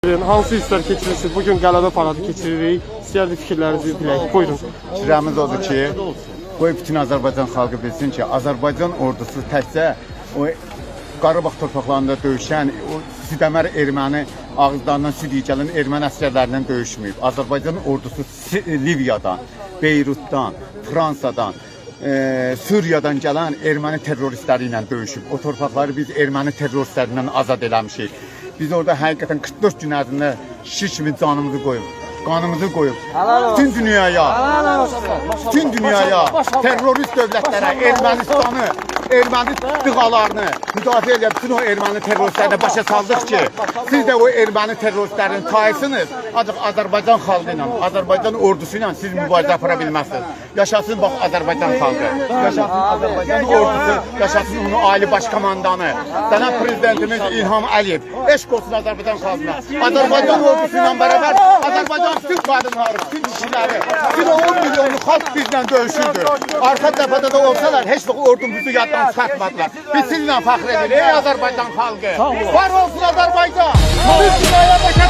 Hansı hisslər keçirirsiniz? Bugün qələbə paradı keçiririk. İstəyərdik fikirlərinizi bilək. Buyurun. Fikrimiz odur ki, qoy bütün Azərbaycan xalqı bilsin ki, Azərbaycan ordusu təkcə o Qarabağ torpaqlarında döyüşən, o sidəmər erməni ağızlarından süd gələn erməni əsgərlərindən döyüşməyib. Azərbaycan ordusu Liviyadan, Beyrutdan, Fransadan, Suriyadan gələn erməni terroristləri ilə döyüşüb. O torpaqları biz erməni terroristlərindən azad eləmişik. Biz orada həqiqətən 44 gün ərzində şir kimi canımızı qoyub, qanımızı qoyub. Bütün dünyaya, terrorist dövlətlərə, Ermənistanı, erməni dıqalarını müdafiə edən bütün o erməni terroristlərini başa saldıq ki, siz də o erməni terroristlərin tayısınız, ancaq Azərbaycan xalqı ilə, Azərbaycan ordusu ilə siz mübarizə apara bilməzsiniz. Yaşasın bax Azərbaycan xalqı, yaşasın Azərbaycan ordusu, yaşasın onun ali baş komandanı, cənab prezidentimiz İlham Əliyev. Eşq olsun Azərbaycan xalqına. Azərbaycan ordusu ilə bərabər Azərbaycan bütün qadınları, bütün kişiləri, bütün 10 milyonlu xalq bizlə döyüşürdü. Arxa dəfədə də olsalar, heç vaxt ordumuzu yaddan çıxartmadılar. Biz sizinlə fəxr edirik, ey Azərbaycan xalqı. Var olsun Azərbaycan! Biz dünyaya başa